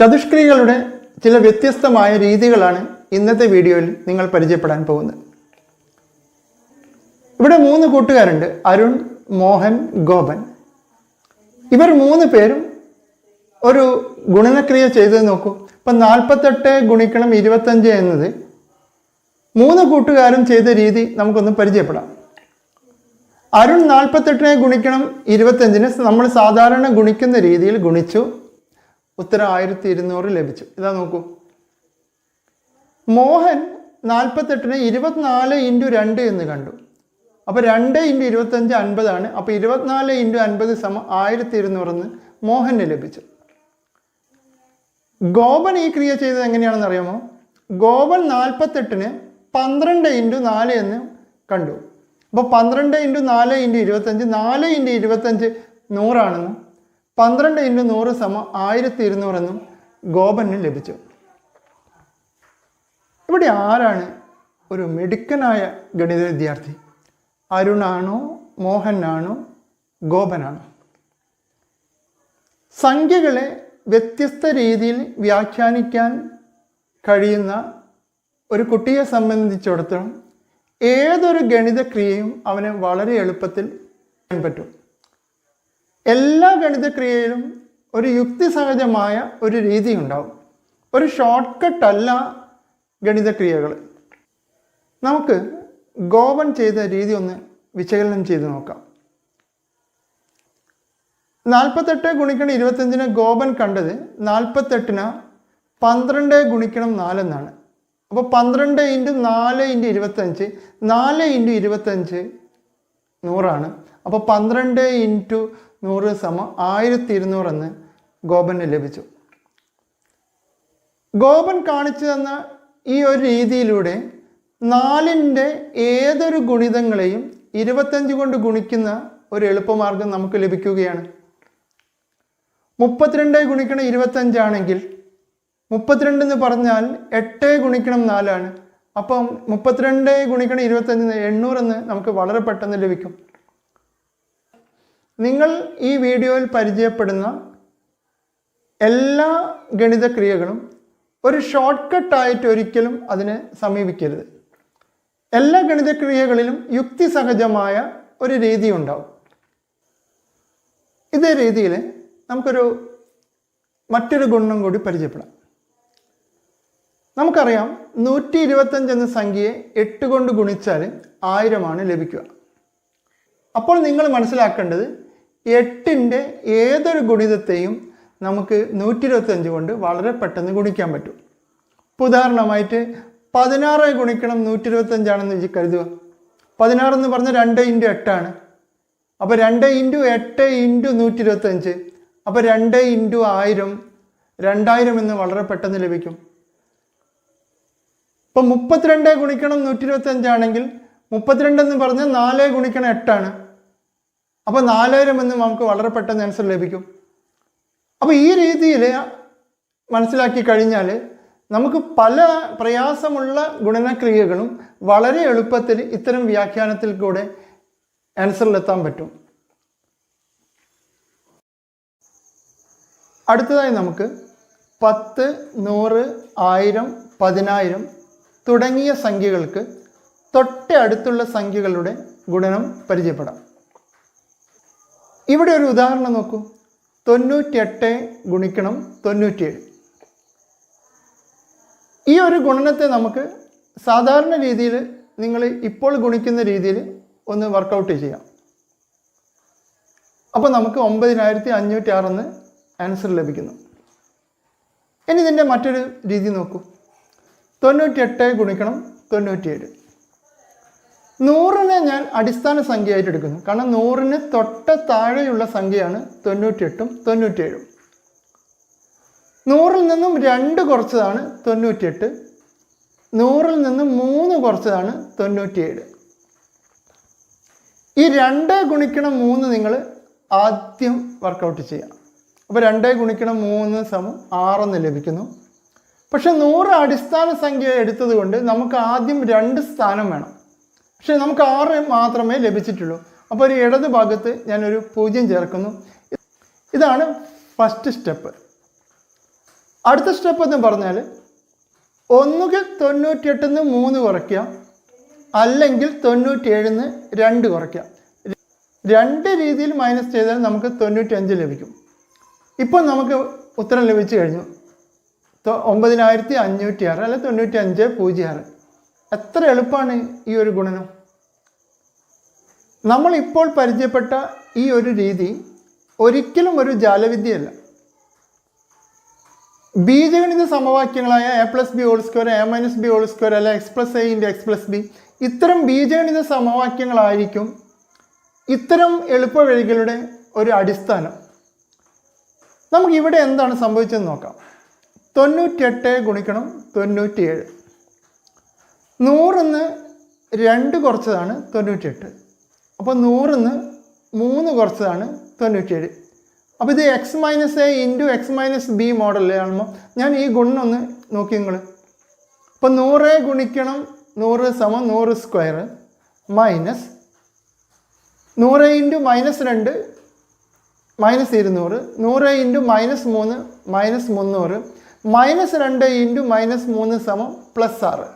ചതുഷ്ക്രിയകളുടെ ചില വ്യത്യസ്തമായ രീതികളാണ് ഇന്നത്തെ വീഡിയോയിൽ നിങ്ങൾ പരിചയപ്പെടാൻ പോകുന്നത്. ഇവിടെ 3 കൂട്ടുകാരുണ്ട്, അരുൺ, മോഹൻ, ഗോപൻ. ഇവർ 3 പേരും ഒരു ഗുണനക്രിയ ചെയ്ത് നോക്കൂ. ഇപ്പം 48 ഗുണിക്കണം 25 എന്നത് 3 കൂട്ടുകാരും ചെയ്ത രീതി നമുക്കൊന്ന് പരിചയപ്പെടാം. അരുൺ 48 ഗുണിക്കണം 25 നമ്മൾ സാധാരണ ഗുണിക്കുന്ന രീതിയിൽ ഗുണിച്ചു, ഉത്തരം 1200 ലഭിച്ചു. ഇതാ നോക്കൂ. മോഹൻ 48 24 × 2 എന്ന് കണ്ടു. അപ്പോൾ 2 × 25 50 ആണ്. അപ്പോൾ 24 × 50 1200 എന്ന് മോഹന് ലഭിച്ചു. ഗോപൻ ഈ ക്രിയ ചെയ്തത് എങ്ങനെയാണെന്ന് അറിയാമോ? ഗോപൻ 48 12 × 4 എന്ന് കണ്ടു. അപ്പോൾ 12 × 4 × 25 4 × 25 100 ആണെന്നും 12 × 100 1200 എന്നും ഗോപന് ലഭിച്ചു. ഇവിടെ ആരാണ് ഒരു മിടുക്കനായ ഗണിത വിദ്യാർത്ഥി? അരുണാണോ, മോഹനാണോ, ഗോപനാണോ? സംഖ്യകളെ വ്യത്യസ്ത രീതിയിൽ വ്യാഖ്യാനിക്കാൻ കഴിയുന്ന ഒരു കുട്ടിയെ സംബന്ധിച്ചിടത്തോളം ഏതൊരു ഗണിതക്രിയയും അവന് വളരെ എളുപ്പത്തിൽ ചെയ്യാൻ പറ്റും. എല്ലാ ഗണിതക്രിയയിലും ഒരു യുക്തിസഹജമായ ഒരു രീതി ഉണ്ടാവും. ഒരു ഷോർട്ട് കട്ട് അല്ല ഗണിതക്രിയകൾ. നമുക്ക് ഗോപൻ ചെയ്ത രീതി ഒന്ന് വിശകലനം ചെയ്ത് നോക്കാം. 48 ഗുണിക്കണം 25 ഗോപൻ കണ്ടത് 48 12 ഗുണിക്കണം 4 എന്നാണ്. അപ്പോൾ 12 × 4 × 25 4 × 25 100 അപ്പോൾ 12 × 100 1200 എന്ന് ഗോപന് ലഭിച്ചു. ഗോപൻ കാണിച്ചു തന്ന ഈ ഒരു രീതിയിലൂടെ 4ൻ്റെ ഏതൊരു ഗുണിതങ്ങളെയും 25 കൊണ്ട് ഗുണിക്കുന്ന ഒരു എളുപ്പമാർഗം നമുക്ക് ലഭിക്കുകയാണ്. 32 ഗുണിക്കണം 25 ആണെങ്കിൽ 32 എന്ന് പറഞ്ഞാൽ 8 ഗുണിക്കണം 4 ആണ്. അപ്പം 32 ഗുണിക്കണം 25 800 എന്ന് നമുക്ക് വളരെ പെട്ടെന്ന് ലഭിക്കും. നിങ്ങൾ ഈ വീഡിയോയിൽ പരിചയപ്പെടുന്ന എല്ലാ ഗണിതക്രിയകളും ഒരു ഷോർട്ട് കട്ടായിട്ട് ഒരിക്കലും അതിനെ സമീപിക്കരുത്. എല്ലാ ഗണിതക്രിയകളിലും യുക്തിസഹജമായ ഒരു രീതി ഉണ്ടാവും. ഇതേ രീതിയിൽ നമുക്കൊരു മറ്റൊരു ഗുണം കൂടി പരിചയപ്പെടാം. നമുക്കറിയാം 125 എന്ന സംഖ്യയെ 8 കൊണ്ട് ഗുണിച്ചാൽ 1000 ലഭിക്കുക. അപ്പോൾ നിങ്ങൾ മനസ്സിലാക്കേണ്ടത് 8ൻ്റെ ഏതൊരു ഗുണിതത്തെയും നമുക്ക് 125 കൊണ്ട് വളരെ പെട്ടെന്ന് ഗുണിക്കാൻ പറ്റും. ഉദാഹരണമായിട്ട് 16 ഗുണിക്കണം 125 ആണെന്ന് കരുതുക. 16 എന്ന് പറഞ്ഞാൽ 2 × 8 ആണ്. അപ്പോൾ 2 × 8 × 125 അപ്പോൾ 2 × 1000 2000 എന്ന് വളരെ പെട്ടെന്ന് ലഭിക്കും. ഇപ്പം 32 ഗുണിക്കണം 125 ആണെങ്കിൽ 32 എന്ന് പറഞ്ഞാൽ 4 ഗുണിക്കണം 8 ആണ്. അപ്പോൾ 4000 എന്ന് നമുക്ക് വളരെ പെട്ടെന്ന് ആൻസർ ലഭിക്കും. അപ്പോൾ ഈ രീതിയിൽ മനസ്സിലാക്കി കഴിഞ്ഞാൽ നമുക്ക് പല പ്രയാസമുള്ള ഗുണനക്രിയകളും വളരെ എളുപ്പത്തിൽ ഇത്തരം വ്യാഖ്യാനത്തിൽ കൂടെ ആൻസറിലെത്താൻ പറ്റും. അടുത്തതായി നമുക്ക് 10, 100, 1000, 10000 തുടങ്ങിയ സംഖ്യകൾക്ക് തൊട്ടടുത്തുള്ള സംഖ്യകളുടെ ഗുണനം പരിചയപ്പെടാം. ഇവിടെ ഒരു ഉദാഹരണം നോക്കൂ. 98 ഗുണിക്കണം 97. ഈ ഒരു ഗുണനത്തെ നമുക്ക് സാധാരണ രീതിയിൽ നിങ്ങൾ ഇപ്പോൾ ഗുണിക്കുന്ന രീതിയിൽ ഒന്ന് വർക്കൗട്ട് ചെയ്യാം. അപ്പോൾ നമുക്ക് 9506 എന്ന് ആൻസർ ലഭിക്കുന്നു. ഇനി ഇതിൻ്റെ മറ്റൊരു രീതി നോക്കൂ. 98 ഗുണിക്കണം 97. 100നെ ഞാൻ അടിസ്ഥാന സംഖ്യയായിട്ട് എടുക്കുന്നു. കാരണം 100ന് തൊട്ട താഴെയുള്ള സംഖ്യയാണ് 98ഉം 97ഉം. 100ൽ നിന്നും 2 കുറച്ചതാണ് 98. 100ൽ നിന്നും 3 കുറച്ചതാണ് 97. ഈ 2 ഗുണിക്കണം 3 നിങ്ങൾ ആദ്യം വർക്കൗട്ട് ചെയ്യാം. അപ്പോൾ 2 ഗുണിക്കണം 3 6 എന്ന് ലഭിക്കുന്നു. പക്ഷെ 100 അടിസ്ഥാന സംഖ്യ എടുത്തത് കൊണ്ട് നമുക്ക് ആദ്യം 2 സ്ഥാനം വേണം. പക്ഷെ നമുക്ക് 6 മാത്രമേ ലഭിച്ചിട്ടുള്ളൂ. അപ്പോൾ ഒരു ഇടത് ഭാഗത്ത് ഞാനൊരു 0 ചേർക്കുന്നു. ഇതാണ് ഫസ്റ്റ് സ്റ്റെപ്പ്. അടുത്ത സ്റ്റെപ്പ് എന്ന് പറഞ്ഞാൽ ഒന്നുകിൽ 98 3 കുറയ്ക്കാം, അല്ലെങ്കിൽ 97 2 കുറയ്ക്കാം. രണ്ട് രീതിയിൽ മൈനസ് ചെയ്താൽ നമുക്ക് 95 ലഭിക്കും. ഇപ്പോൾ നമുക്ക് ഉത്തരം ലഭിച്ചു കഴിഞ്ഞു. 9506 അല്ലെ 9506. എത്ര എളുപ്പമാണ് ഈ ഒരു ഗുണനം. നമ്മളിപ്പോൾ പരിചയപ്പെട്ട ഈ ഒരു രീതി ഒരിക്കലും ഒരു ജാലവിദ്യയല്ല. ബീജഗണിത സമവാക്യങ്ങളായ a+b² a-b² അല്ല x+a × x+b ഇത്തരം ബീജഗണിത സമവാക്യങ്ങളായിരിക്കും ഇത്തരം എളുപ്പവഴികളുടെ ഒരു അടിസ്ഥാനം. നമുക്കിവിടെ എന്താണ് സംഭവിച്ചതെന്ന് നോക്കാം. 98 ഗുണിക്കണം 97. 100 2 കുറച്ചതാണ് 98. അപ്പോൾ 100 3 കുറച്ചതാണ് 97. അപ്പോൾ ഇത് x - a × x - b മോഡലിലാണല്ലോ. ഞാൻ ഈ ഗുണം ഒന്ന് നോക്കി നിങ്ങൾ. അപ്പോൾ 100 ഗുണിക്കണം 100 = 100 സ്ക്വയർ മൈനസ് 100 × -2 -200 -300 -300 -2 × -3 +6.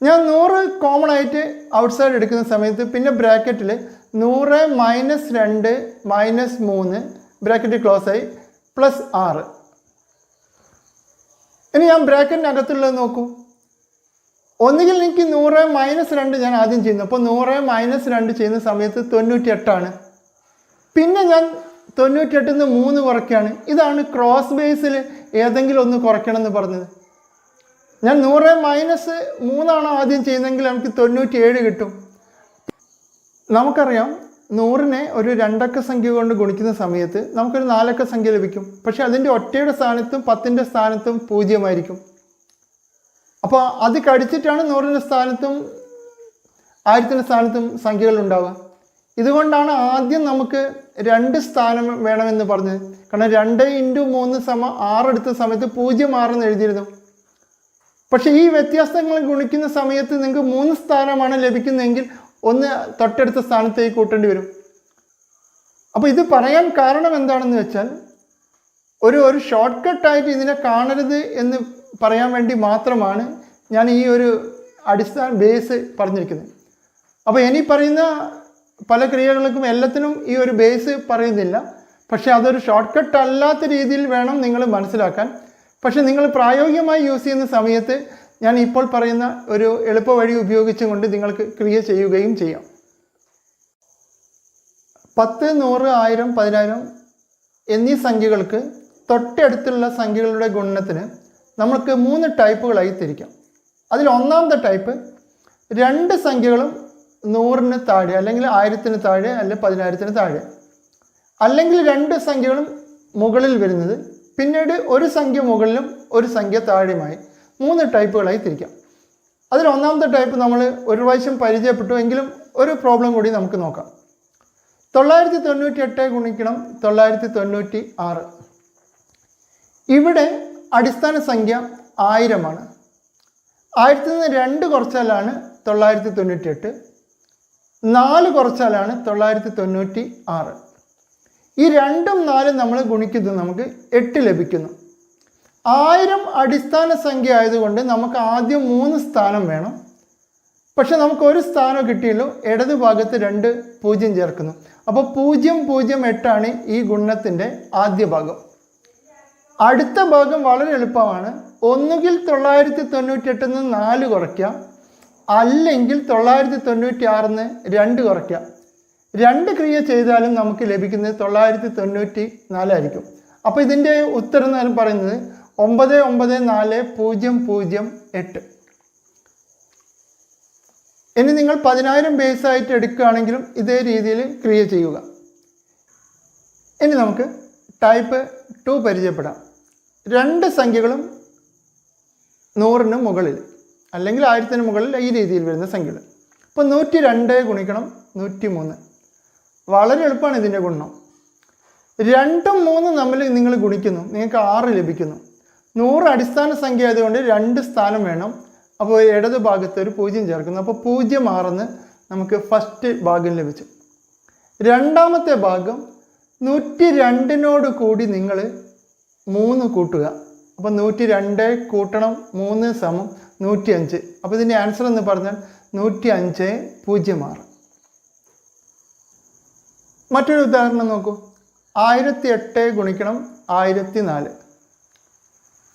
ഞാൻ 100 കോമൺ ആയിട്ട് ഔട്ട് സൈഡ് എടുക്കുന്ന സമയത്ത് പിന്നെ ബ്രാക്കറ്റിൽ 100 -2 -3 ബ്രാക്കറ്റ് ക്ലോസ് ആയി +6. ഇനി ഞാൻ ബ്രാക്കറ്റിനകത്തുള്ളത് നോക്കൂ. ഒന്നുകിൽ എനിക്ക് 100 -2 ഞാൻ ആദ്യം ചെയ്യുന്നു. അപ്പോൾ 100 -2 ചെയ്യുന്ന സമയത്ത് 98 ആണ്. പിന്നെ ഞാൻ 98 3 കുറയ്ക്കുകയാണ്. ഇതാണ് ക്രോസ് ബേസിൽ ഏതെങ്കിലും ഒന്ന് കുറയ്ക്കണം എന്ന് പറഞ്ഞത്. ഞാൻ 100 - 3 ആദ്യം ചെയ്യുന്നതെങ്കിൽ നമുക്ക് 97 കിട്ടും. നമുക്കറിയാം 100നെ ഒരു 2 അക്ക സംഖ്യ കൊണ്ട് ഗുണിക്കുന്ന സമയത്ത് നമുക്കൊരു 4 അക്ക സംഖ്യ ലഭിക്കും. പക്ഷെ അതിൻ്റെ ഒറ്റയുടെ സ്ഥാനത്തും 10ൻ്റെ സ്ഥാനത്തും 0 ആയിരിക്കും. അപ്പോൾ അത് കടിച്ചിട്ടാണ് 100ൻ്റെ സ്ഥാനത്തും 1000ൻ്റെ സ്ഥാനത്തും സംഖ്യകൾ ഉണ്ടാവുക. ഇതുകൊണ്ടാണ് ആദ്യം നമുക്ക് 2 സ്ഥാനം വേണമെന്ന് പറഞ്ഞത്. കാരണം 2 × 3 = 6 എടുത്ത സമയത്ത് 0 എന്ന് എഴുതിയിരുന്നു. പക്ഷേ ഈ വ്യത്യാസങ്ങൾ ഗുണിക്കുന്ന സമയത്ത് നിങ്ങൾക്ക് 3 സ്ഥാനമാണ് ലഭിക്കുന്നതെങ്കിൽ ഒന്ന് തൊട്ടടുത്ത സ്ഥാനത്തേക്ക് കൂട്ടേണ്ടി വരും. അപ്പോൾ ഇത് പറയാൻ കാരണം എന്താണെന്ന് വെച്ചാൽ ഒരു ഷോർട്ട് കട്ടായിട്ട് ഇതിനെ കാണരുത് എന്ന് പറയാൻ വേണ്ടി മാത്രമാണ് ഞാൻ ഈ ഒരു അടിസ്ഥാന ബേസ് പറഞ്ഞിരിക്കുന്നത്. അപ്പോൾ ഇനി പറയുന്ന പല ക്രിയകൾക്കും എല്ലാത്തിനും ഈ ഒരു ബേസ് പറയുന്നില്ല. പക്ഷേ അതൊരു ഷോർട്ട് കട്ട് അല്ലാത്ത രീതിയിൽ വേണം നിങ്ങൾ മനസ്സിലാക്കാൻ. പക്ഷെ നിങ്ങൾ പ്രായോഗികമായി യൂസ് ചെയ്യുന്ന സമയത്ത് ഞാൻ ഇപ്പോൾ പറയുന്ന ഒരു എളുപ്പ വഴി ഉപയോഗിച്ചുകൊണ്ട് നിങ്ങൾക്ക് ക്രിയ ചെയ്യുകയും ചെയ്യാം. 10 100 1000 10000 എന്നീ സംഖ്യകൾക്ക് തൊട്ടടുത്തുള്ള സംഖ്യകളുടെ ഗുണനത്തിന് നമുക്ക് 3 ടൈപ്പുകളായി തിരിക്കാം. അതിൽ ഒന്നാമത്തെ ടൈപ്പ് 2 സംഖ്യകളും 100ന് താഴെ അല്ലെങ്കിൽ 1000ന് താഴെ അല്ലെങ്കിൽ 10000ന് താഴെ, അല്ലെങ്കിൽ 2 സംഖ്യകളും മുകളിൽ വരുന്നത് പിന്നീട് ഒരു സംഖ്യ മുകളിലും ഒരു സംഖ്യ താഴെയുമായി 3 ടൈപ്പുകളായി തിരിക്കാം. അതിൽ ഒന്നാമത്തെ ടൈപ്പ് നമ്മൾ ഒരു പ്രാവശ്യം പരിചയപ്പെട്ടു. എങ്കിലും ഒരു പ്രോബ്ലം കൂടി നമുക്ക് നോക്കാം. 998 ഗുണിക്കണം 996. ഇവിടെ അടിസ്ഥാന സംഖ്യ 1000 ആണ്. 1000ൽ നിന്ന് 2 കുറച്ചാലാണ് 998, 4 കുറച്ചാലാണ് 996. ഈ 2ഉം 4ഉം നമ്മൾ ഗുണിക്കുന്നത് നമുക്ക് 8 ലഭിക്കുന്നു. 1000 അടിസ്ഥാന സംഖ്യ ആയതുകൊണ്ട് നമുക്ക് ആദ്യം 3 സ്ഥാനം വേണം. പക്ഷെ നമുക്ക് ഒരു സ്ഥാനം കിട്ടിയുള്ളൂ. ഇടത് ഭാഗത്ത് 2 0 ചേർക്കുന്നു. അപ്പോൾ 008 ആണ് ഈ ഗുണനത്തിൻ്റെ ആദ്യ ഭാഗം. അടുത്ത ഭാഗം വളരെ എളുപ്പമാണ്. ഒന്നുകിൽ 998 4 കുറയ്ക്കാം, അല്ലെങ്കിൽ 996 2 കുറയ്ക്കാം. 2 ക്രിയ ചെയ്താലും നമുക്ക് ലഭിക്കുന്നത് 994 ആയിരിക്കും. അപ്പോൾ ഇതിൻ്റെ ഉത്തരം എന്ന് പറയുന്നത് 994008. ഇനി നിങ്ങൾ 10000 ബേസ് ആയിട്ട് എടുക്കുകയാണെങ്കിലും ഇതേ രീതിയിൽ ക്രിയ ചെയ്യുക. ഇനി നമുക്ക് ടൈപ്പ് 2 പരിചയപ്പെടാം. 2 സംഖ്യകളും 100ന് മുകളിൽ അല്ലെങ്കിൽ 1000ന് മുകളിൽ ഈ രീതിയിൽ വരുന്ന സംഖ്യകൾ. ഇപ്പോൾ 102 ഗുണിക്കണം 103. വളരെ എളുപ്പമാണ് ഇതിൻ്റെ ഗുണം. 2ഉം 3ഉം തമ്മിൽ നിങ്ങൾ ഗുണിക്കുന്നു, നിങ്ങൾക്ക് 6 ലഭിക്കുന്നു. 100 അടിസ്ഥാന സംഖ്യ ആയതുകൊണ്ട് 2 സ്ഥാനം വേണം. അപ്പോൾ ഇടത് ഭാഗത്ത് ഒരു 0 ചേർക്കുന്നു. അപ്പോൾ 0 നമുക്ക് ഫസ്റ്റ് ഭാഗം ലഭിച്ചു. രണ്ടാമത്തെ ഭാഗം 102 കൂടി നിങ്ങൾ 3 കൂട്ടുക. അപ്പോൾ 102 കൂട്ടണം 3 സമം 105. അപ്പോൾ ഇതിൻ്റെ ആൻസർ എന്ന് പറഞ്ഞാൽ 105.06. മറ്റൊരു ഉദാഹരണം നോക്കൂ. 1008 ഗുണിക്കണം 1004.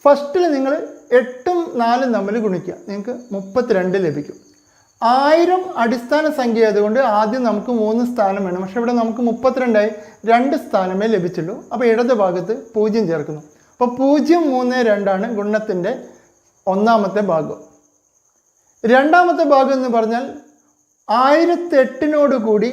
ഫസ്റ്റിൽ നിങ്ങൾ 8ഉം 4ഉം തമ്മിൽ ഗുണിക്കുക, നിങ്ങൾക്ക് 32 ലഭിക്കും. 1000 അടിസ്ഥാന സംഖ്യ ആയതുകൊണ്ട് ആദ്യം നമുക്ക് 3 സ്ഥാനം വേണം. പക്ഷെ ഇവിടെ നമുക്ക് 32ആയി 2 സ്ഥാനമേ ലഭിച്ചുള്ളൂ. അപ്പോൾ ഇടത് ഭാഗത്ത് 0 ചേർക്കുന്നു. അപ്പോൾ 0, 3, 2 ഗുണനത്തിൻ്റെ ഒന്നാമത്തെ ഭാഗം. രണ്ടാമത്തെ ഭാഗം എന്ന് പറഞ്ഞാൽ 1008 കൂടി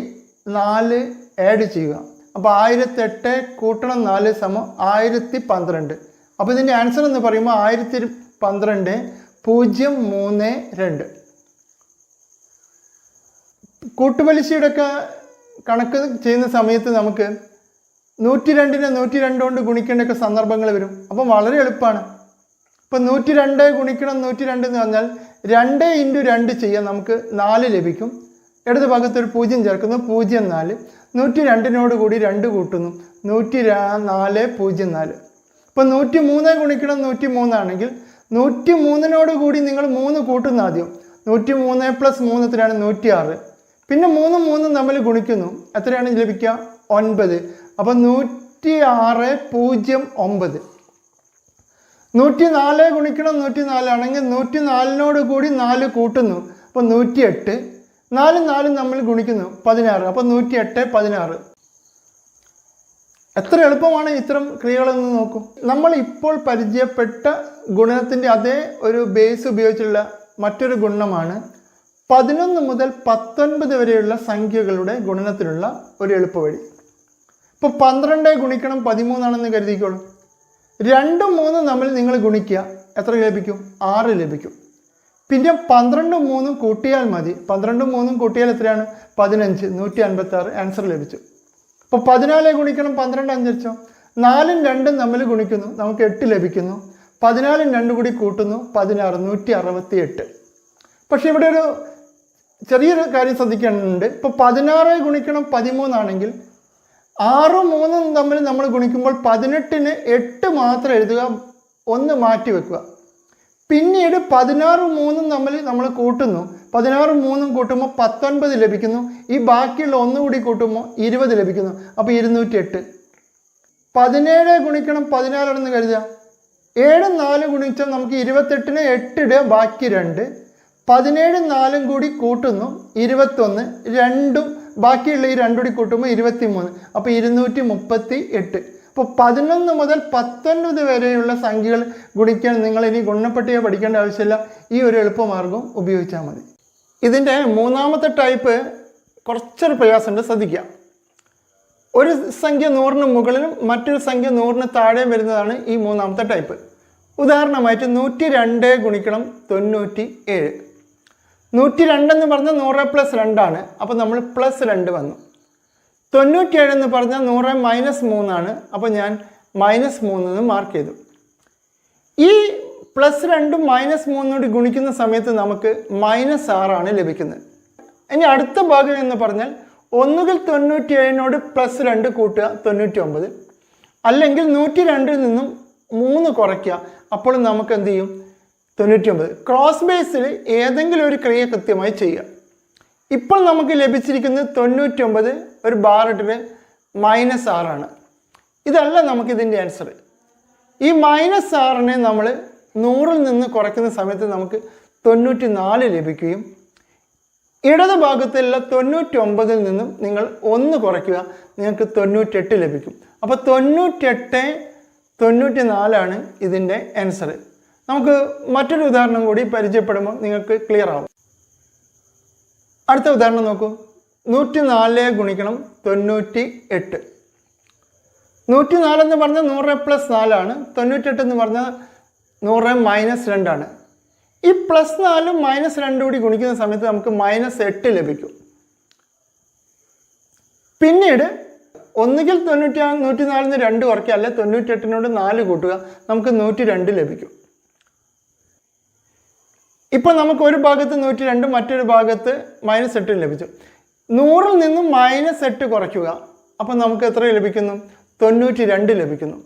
4 ആഡ് ചെയ്യുക. അപ്പോൾ 1008 കൂട്ടണം 4 സമം 1012. അപ്പോൾ ഇതിൻ്റെ ആൻസർ എന്ന് പറയുമ്പോൾ 1012.032. കൂട്ടുപലിശയുടെ ഒക്കെ കണക്ക് ചെയ്യുന്ന സമയത്ത് നമുക്ക് 102നെ 102 കൊണ്ട് ഗുണിക്കേണ്ടൊക്കെ സന്ദർഭങ്ങൾ വരും. അപ്പം വളരെ എളുപ്പമാണ്. ഇപ്പം 102 ഗുണിക്കണം 102 എന്ന് പറഞ്ഞാൽ 2 × 2 ചെയ്യാൻ നമുക്ക് 4 ലഭിക്കും. ഇടത് ഭാഗത്തൊരു 0 ചേർക്കുന്നു, 04. 102നോട് കൂടി 2 കൂട്ടുന്നു, 104.04. ഇപ്പം 103 ഗുണിക്കണം 103 ആണെങ്കിൽ 103നോട് കൂടി നിങ്ങൾ 3 കൂട്ടുന്ന ആദ്യം. 103 + 3 എത്രയാണ്? 106. പിന്നെ 3ഉം 3ഉം തമ്മിൽ ഗുണിക്കുന്നു, എത്രയാണ് ലഭിക്കുക? 9. അപ്പം 106.09. 104 ഗുണിക്കണം 104 ആണെങ്കിൽ 104നോട് കൂടി 4 കൂട്ടുന്നു, അപ്പം 108. 4ഉം 4ഉം തമ്മിൽ ഗുണിക്കുന്നു, 16. അപ്പം 108.16. എത്ര എളുപ്പമാണ് ഇത്തരം ക്രിയകളെന്ന് നോക്കൂ. നമ്മൾ ഇപ്പോൾ പരിചയപ്പെട്ട ഗുണനത്തിൻ്റെ അതേ ഒരു ബേസ് ഉപയോഗിച്ചുള്ള മറ്റൊരു ഗുണനമാണ് 11 മുതൽ 19 വരെയുള്ള സംഖ്യകളുടെ ഗുണനത്തിനുള്ള ഒരു എളുപ്പവഴി. ഇപ്പോൾ 12 ഗുണിക്കണം 13 ആണെന്ന് കരുതിക്കോളൂ. 2ഉം 3ഉം തമ്മിൽ നിങ്ങൾ ഗുണിക്കുക, എത്ര ലഭിക്കും? 6 ലഭിക്കും. പിന്നെ 12ഉം 3ഉം കൂട്ടിയാൽ മതി. 12ഉം 3ഉം കൂട്ടിയാൽ എത്രയാണ്? 15. 156 ആൻസർ ലഭിച്ചു. അപ്പോൾ 14 ഗുണിക്കണം 12 അനുസരിച്ചോ 4ഉം 2ഉം തമ്മിൽ ഗുണിക്കുന്നു, നമുക്ക് 8 ലഭിക്കുന്നു. 14ഉം 2 കൂടി കൂട്ടുന്നു, 16. 168. പക്ഷെ ഇവിടെ ഒരു ചെറിയൊരു കാര്യം ശ്രദ്ധിക്കേണ്ടതുണ്ട്. ഇപ്പോൾ 16 ഗുണിക്കണം 13 ആണെങ്കിൽ 6ഉം 3ഉം തമ്മിൽ നമ്മൾ ഗുണിക്കുമ്പോൾ 18ന് 8 മാത്രം എഴുതുക, 1 മാറ്റി വെക്കുക. പിന്നീട് 16ഉം 3ഉം തമ്മിൽ നമ്മൾ കൂട്ടുന്നു, 16ഉം 3ഉം കൂട്ടുമ്പോൾ 19 ലഭിക്കുന്നു. ഈ ബാക്കിയുള്ള 1 കൂടി കൂട്ടുമ്പോൾ 20 ലഭിക്കുന്നു. അപ്പോൾ 208. 17 ഗുണിക്കണം 14 ആണെന്ന് കരുതുക. 7ഉം 4 ഗുണിച്ചാൽ നമുക്ക് 28ന് 8 ഇടുക, ബാക്കി 2. 17ഉം 4ഉം കൂടി കൂട്ടുന്നു, 21. 2ഉം ബാക്കിയുള്ള ഈ 2 കൂടി കൂട്ടുമ്പോൾ 23. അപ്പോൾ 238. അപ്പോൾ 11 മുതൽ 19 വരെയുള്ള സംഖ്യകൾ ഗുണിക്കാൻ നിങ്ങൾ ഇനി ഗുണനപ്പട്ടിക പഠിക്കേണ്ട ആവശ്യമില്ല. ഈ ഒരു എളുപ്പമാർഗം ഉപയോഗിച്ചാൽ മതി. ഇതിൻ്റെ മൂന്നാമത്തെ ടൈപ്പ് കുറച്ചൊരു പ്രയാസമുണ്ട്, ശ്രദ്ധിക്കുക. ഒരു സംഖ്യ 100ന് മുകളിലും മറ്റൊരു സംഖ്യ 100ന് താഴെയും വരുന്നതാണ് ഈ മൂന്നാമത്തെ ടൈപ്പ്. ഉദാഹരണമായിട്ട് 102 ഗുണിക്കണം 97. 102 എന്ന് പറഞ്ഞാൽ 100 + 2 ആണ്. അപ്പോൾ നമ്മൾ +2 വന്നു. 97 എന്ന് പറഞ്ഞാൽ 100 - 3 ആണ്. അപ്പോൾ ഞാൻ -3 എന്ന് മാർക്ക് ചെയ്തു. ഈ +2ഉം -3 കൂടി ഗുണിക്കുന്ന സമയത്ത് നമുക്ക് -6 ആണ് ലഭിക്കുന്നത്. ഇനി അടുത്ത ഭാഗം എന്ന് പറഞ്ഞാൽ ഒന്നുകിൽ 97നോട് +2 കൂട്ടുക, 99. അല്ലെങ്കിൽ 102ൽ നിന്നും 3 കുറയ്ക്കുക, അപ്പോൾ നമുക്ക് എന്ത് ചെയ്യും? 99. ക്രോസ് ബേസിൽ ഏതെങ്കിലും ഒരു ക്രിയ കൃത്യമായി ചെയ്യുക. ഇപ്പോൾ നമുക്ക് ലഭിച്ചിരിക്കുന്നത് 99, ഒരു ബാറിട്ടിട്ട് -6 ആണ്. ഇതല്ല നമുക്കിതിൻ്റെ ആൻസർ. ഈ -6നെ നമ്മൾ 100ൽ നിന്ന് കുറയ്ക്കുന്ന സമയത്ത് നമുക്ക് 94 ലഭിക്കുകയും ഇടത് ഭാഗത്തുള്ള 99ൽ നിന്നും നിങ്ങൾ 1 കുറയ്ക്കുക, നിങ്ങൾക്ക് 98 ലഭിക്കും. അപ്പോൾ 98, 94 ആണ് ഇതിൻ്റെ ആൻസർ. നമുക്ക് മറ്റൊരു ഉദാഹരണം കൂടി പരിചയപ്പെടുമ്പോൾ നിങ്ങൾക്ക് ക്ലിയർ ആവും. അടുത്ത ഉദാഹരണം നോക്കൂ. 104 ഗുണിക്കണം 98. 104 എന്ന് പറഞ്ഞാൽ 100 + 4 ആണ്. 98 എന്ന് പറഞ്ഞാൽ 100 - 2 ആണ്. ഈ +4ഉം -2 കൂടി ഗുണിക്കുന്ന സമയത്ത് നമുക്ക് -8 ലഭിക്കും. പിന്നീട് ഒന്നുകിൽ 104ന് 2 കുറയ്ക്കുക, അല്ലെ 98നോട് 4 കൂട്ടുക, നമുക്ക് 102 ലഭിക്കും. ഇപ്പോൾ നമുക്ക് ഒരു ഭാഗത്ത് 102, മറ്റൊരു ഭാഗത്ത് -8 ലഭിച്ചു. 100ൽ നിന്നും -8 കുറയ്ക്കുക, അപ്പോൾ നമുക്ക് എത്ര ലഭിക്കുന്നു? 92 ലഭിക്കുന്നു.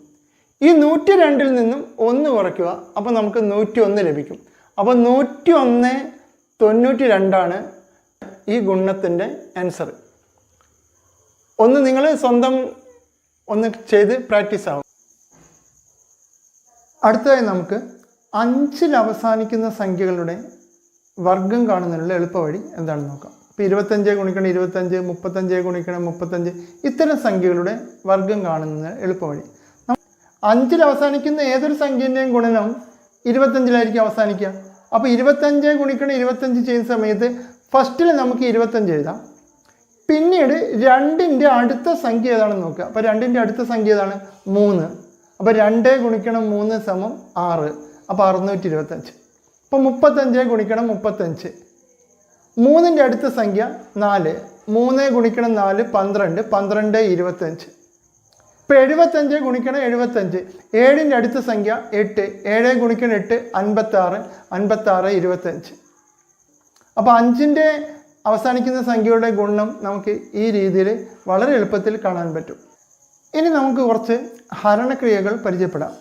ഈ 102 നിന്നും 1 കുറയ്ക്കുക, അപ്പോൾ നമുക്ക് 101 ലഭിക്കും. അപ്പോൾ 101/92 ഈ ഗുണനത്തിൻ്റെ ആൻസർ. ഒന്ന് നിങ്ങൾ സ്വന്തം ഒന്ന് ചെയ്ത് പ്രാക്ടീസ് ആവും. അടുത്തതായി നമുക്ക് 5-ൽ അവസാനിക്കുന്ന സംഖ്യകളുടെ വർഗം കാണുന്നതിനുള്ള എളുപ്പവഴി എന്താണെന്ന് നോക്കാം. ഇപ്പോൾ 25 ഗുണിക്കണം 25, 35 ഗുണിക്കണം 35, ഇത്തരം സംഖ്യകളുടെ വർഗം കാണുന്നതിന് എളുപ്പവഴി. 5-ൽ അവസാനിക്കുന്ന ഏതൊരു സംഖ്യൻ്റെയും ഗുണനം 25-ലായിരിക്കും അവസാനിക്കുക. അപ്പോൾ 25 ഗുണിക്കണം 25 ചെയ്യുന്ന സമയത്ത് ഫസ്റ്റിൽ നമുക്ക് 25 എഴുതാം. പിന്നീട് 2ൻ്റെ അടുത്ത സംഖ്യ ഏതാണെന്ന് നോക്കുക. അപ്പോൾ 2ൻ്റെ അടുത്ത സംഖ്യ ഏതാണ്? 3. അപ്പോൾ 2 ഗുണിക്കണം 3 സമം 6. അപ്പോൾ 625. അപ്പോൾ 35 ഗുണിക്കണം 35. 3ൻ്റെ അടുത്ത സംഖ്യ 4. 3 ഗുണിക്കണം 4 12. 12 25. ഇപ്പോൾ 75 ഗുണിക്കണം 75. 7ൻ്റെ അടുത്ത സംഖ്യ 8. 7 ഗുണിക്കണം 8 56. 56 25. അപ്പോൾ 5ൻ്റെ അവസാനിക്കുന്ന സംഖ്യയുടെ ഗുണം നമുക്ക് ഈ രീതിയിൽ വളരെ എളുപ്പത്തിൽ കാണാൻ പറ്റും. ഇനി നമുക്ക് കുറച്ച് ഹരണക്രിയകൾ പരിചയപ്പെടാം.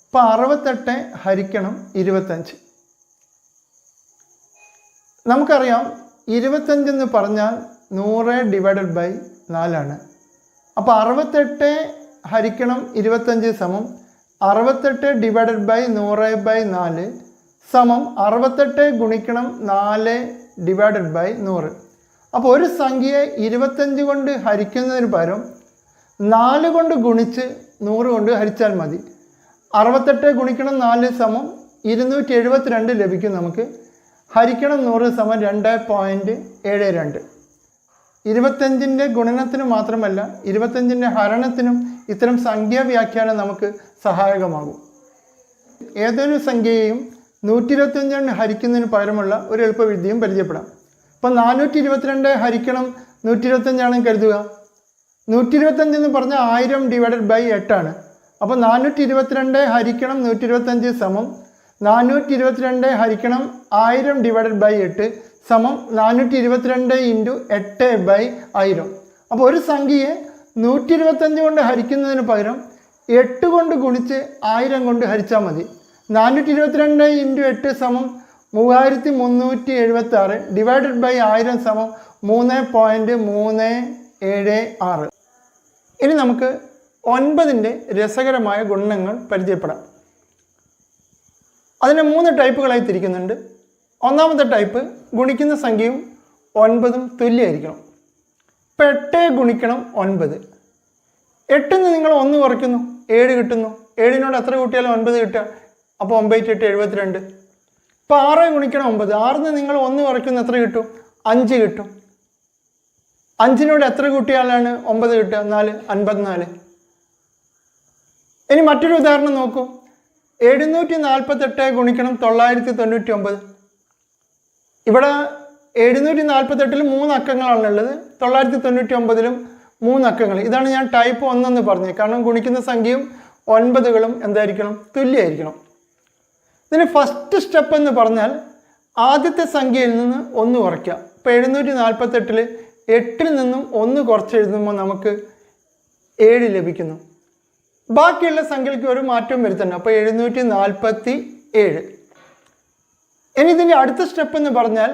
ഇപ്പോൾ 68 ഹരിക്കണം 25. നമുക്കറിയാം 25 എന്ന് പറഞ്ഞാൽ 100/4. അപ്പോൾ 68 ഹരിക്കണം 25 സമം 68/100/4 സമം 68 ഗുണിക്കണം 4/100. അപ്പോൾ ഒരു സംഖ്യയെ 25 കൊണ്ട് ഹരിക്കുന്നതിന് പകരം 4 കൊണ്ട് ഗുണിച്ച് 100 കൊണ്ട് ഹരിച്ചാൽ മതി. 68 ഗുണിക്കണം 4 സമം 272 ലഭിക്കും നമുക്ക്. ഹരിക്കണം 100 സമം 2.72. 25ൻ്റെ ഗുണനത്തിന് മാത്രമല്ല 25ൻ്റെ ഹരണത്തിനും ഇത്തരം സംഖ്യാവ്യാഖ്യാനം നമുക്ക് സഹായകമാകും. ഏതൊരു സംഖ്യയെയും 125 ഹരിക്കുന്നതിന് പകരമുള്ള ഒരു എളുപ്പവിദ്യയും പരിചയപ്പെടാം. ഇപ്പം 422 ഹരിക്കണം 125 ആണെന്ന് കരുതുക. 125 എന്ന് പറഞ്ഞാൽ 1000/8 അപ്പോൾ 422 ഹരിക്കണം 125 സമം 422 ഹരിക്കണം 1000/8 സമം 422 × 8/1000. അപ്പോൾ ഒരു സംഖ്യയെ 125 കൊണ്ട് ഹരിക്കുന്നതിന് പകരം 8 കൊണ്ട് ഗുണിച്ച് 1000 കൊണ്ട് ഹരിച്ചാൽ മതി. 422 × 8 സമം 3376 /1000 സമം 3.376. ഇനി നമുക്ക് 9ൻ്റെ രസകരമായ ഗുണനങ്ങൾ പരിചയപ്പെടാം. അതിനെ 3 ടൈപ്പുകളായി തിരിക്കുന്നുണ്ട്. ഒന്നാമത്തെ ടൈപ്പ് ഗുണിക്കുന്ന സംഖ്യയും 9ഉം തുല്യമായിരിക്കണം. ഇപ്പോൾ 8 ഗുണിക്കണം 9. 8 നിങ്ങൾ 1 കുറയ്ക്കുന്നു 7 കിട്ടുന്നു. 7നോട് എത്ര കൂട്ടിയാലും 9 കിട്ടുക. അപ്പോൾ 9 × 8 72. ഇപ്പോൾ 6 ഗുണിക്കണം 9. 6 നിങ്ങൾ 1 കുറയ്ക്കുന്നു എത്ര കിട്ടും? 5 കിട്ടും. 5നോട് എത്ര കൂട്ടിയാലാണ് 9 കിട്ടുക? 4 54. ഇനി മറ്റൊരു ഉദാഹരണം നോക്കൂ. 748 ഗുണിക്കണം 999. ഇവിടെ 748-ൽ 3 അക്കങ്ങളാണുള്ളത്. 999-ലും 3 അക്കങ്ങൾ. ഇതാണ് ഞാൻ ടൈപ്പ് 1 എന്ന് പറഞ്ഞത്. കാരണം ഗുണിക്കുന്ന സംഖ്യയും 9കളും എന്തായിരിക്കണം? തുല്യമായിരിക്കണം. ഇതിന് ഫസ്റ്റ് സ്റ്റെപ്പ് എന്ന് പറഞ്ഞാൽ ആദ്യത്തെ സംഖ്യയിൽ നിന്ന് 1 കുറയ്ക്കുക. ഇപ്പോൾ 748-ൽ 8ൽ നിന്നും 1 കുറച്ച് എഴുതുമ്പോൾ നമുക്ക് 7 ലഭിക്കുന്നു. ബാക്കിയുള്ള സംഖ്യയ്ക്ക് ഒരു മാറ്റവും വരുത്തണ്ട. അപ്പോൾ 747. ഇനി ഇതിൻ്റെ അടുത്ത സ്റ്റെപ്പ് എന്ന് പറഞ്ഞാൽ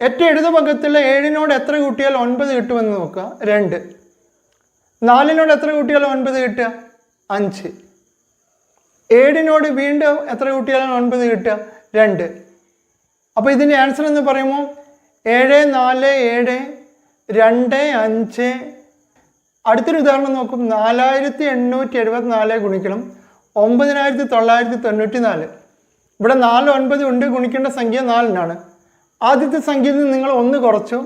ഏറ്റവും ഇടതുഭാഗത്തുള്ള 7നോട് എത്ര കൂട്ടിയാൽ 9 കിട്ടുമെന്ന് നോക്കുക. 2. 4നോട് എത്ര കൂട്ടിയാൽ 9 കിട്ടുക? 5. 7നോട് വീണ്ടും എത്ര കൂട്ടിയാലാണ് 9 കിട്ടുക? 2. അപ്പോൾ ഇതിൻ്റെ ആൻസർ എന്ന് പറയുമ്പോൾ 7 4 7 2 5. അടുത്തൊരു ഉദാഹരണം നോക്കും. 4874 ഗുണിക്കണം 9994. ഇവിടെ 4 9 ഉണ്ട്. ഗുണിക്കേണ്ട സംഖ്യ 4നാണ്. ആദ്യത്തെ സംഖ്യയിൽ നിന്ന് നിങ്ങൾ 1 കുറച്ചു.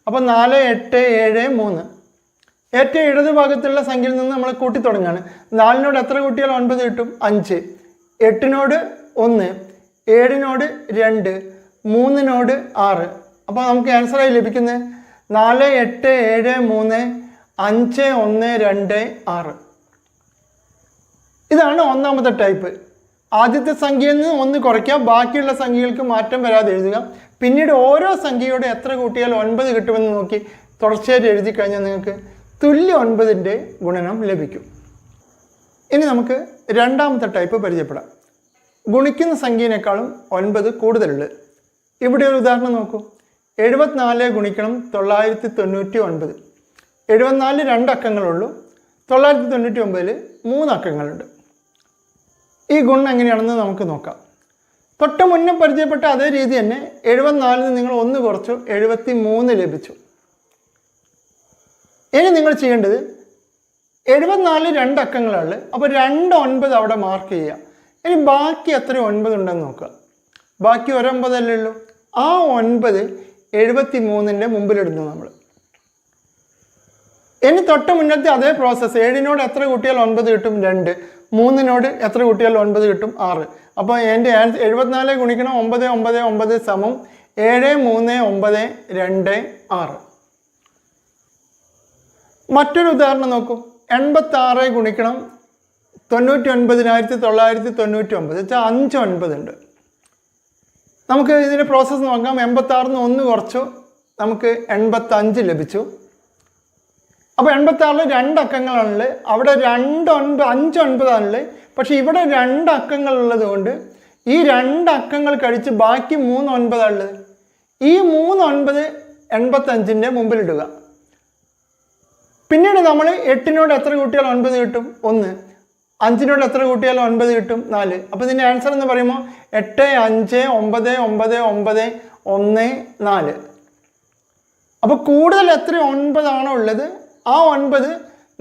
അപ്പോൾ 4 8 7 3. ഏറ്റവും ഇടതുഭാഗത്തുള്ള സംഖ്യയിൽ നിന്ന് നമ്മൾ കൂട്ടി തുടങ്ങുകയാണ്. 4നോട് എത്ര കൂട്ടിയാൽ 9 കിട്ടും? 5. 8നോട് 1, 7നോട് 2, 3നോട് 6. അപ്പോൾ നമുക്ക് ആൻസറായി ലഭിക്കുന്നത് 4 8 7 3 5 1 2 6. ഇതാണ് ഒന്നാമത്തെ ടൈപ്പ്. ആദ്യത്തെ സംഖ്യയിൽ നിന്ന് 1 കുറയ്ക്കുക. ബാക്കിയുള്ള സംഖ്യകൾക്ക് മാറ്റം വരാതെ എഴുതുക. പിന്നീട് ഓരോ സംഖ്യയോടെ എത്ര കൂട്ടിയാൽ 9 കിട്ടുമെന്ന് നോക്കി തുടർച്ചയായിട്ട് എഴുതി കഴിഞ്ഞാൽ നിങ്ങൾക്ക് തുല്യ 9ൻ്റെ ഗുണനം ലഭിക്കും. ഇനി നമുക്ക് രണ്ടാമത്തെ ടൈപ്പ് പരിചയപ്പെടാം. ഗുണിക്കുന്ന സംഖ്യയേക്കാളും 9 കൂടുതലുള്ളത്. ഇവിടെ ഒരു ഉദാഹരണം നോക്കൂ. 74 ഗുണിക്കണം 999. 74 2 അക്കങ്ങളുള്ളൂ, 999 3 അക്കങ്ങളുണ്ട്. ഈ ഗുണം എങ്ങനെയാണെന്ന് നമുക്ക് നോക്കാം. തൊട്ട് മുന്നേ പരിചയപ്പെട്ട അതേ രീതി തന്നെ 74 നിങ്ങൾ 1 കുറച്ചു 73 ലഭിച്ചു. ഇനി നിങ്ങൾ ചെയ്യേണ്ടത് 74 2 അക്കങ്ങളുള്ളത്, അപ്പോൾ 2 9 അവിടെ മാർക്ക് ചെയ്യുക. ഇനി ബാക്കി എത്ര 9 ഉണ്ടെന്ന് നോക്കുക. ബാക്കി 9 അല്ലേ ഉള്ളൂ. ആ 9 73ൻ്റെ മുമ്പിലിടുന്നു നമ്മൾ. ഇനി തൊട്ട് മുന്നത്തെ അതേ പ്രോസസ്സ്. 7നോട് എത്ര കൂട്ടിയാൽ 9 കിട്ടും? 2. 3നോട് എത്ര കൂട്ടിയാൽ 9 കിട്ടും? 6. അപ്പോൾ എൻ്റെ 74 ഗുണിക്കണം 9 9 9 സമം 7 3 9 2 6. മറ്റൊരു ഉദാഹരണം നോക്കൂ. 86 ഗുണിക്കണം 99,999 വെച്ചാൽ 5 9 ഉണ്ട്. നമുക്ക് ഇതിൻ്റെ പ്രോസസ്സ് നോക്കാം. 86 1 കുറച്ചു നമുക്ക് 85 ലഭിച്ചു. അപ്പോൾ 86 2 അക്കങ്ങളാണുള്ളത്. അവിടെ 5 9 ആണുള്ളത്. പക്ഷെ ഇവിടെ 2 അക്കങ്ങളുള്ളത് കൊണ്ട് ഈ 2 അക്കങ്ങൾ കഴിച്ച് ബാക്കി 3 9 ആണുള്ളത്. ഈ 3 9 85ൻ്റെ മുമ്പിലിടുക. പിന്നീട് നമ്മൾ 8നോട് എത്ര കൂട്ടിയാൽ 9 കിട്ടും? 1. 5നോട് എത്ര കൂട്ടിയാൽ 9 കിട്ടും? 4. അപ്പോൾ ഇതിൻ്റെ ആൻസർ എന്ന് പറയുമ്പോൾ 8 5 9 9 9 1 4. അപ്പോൾ കൂടുതൽ എത്ര 9 ആണോ ഉള്ളത് ആ 9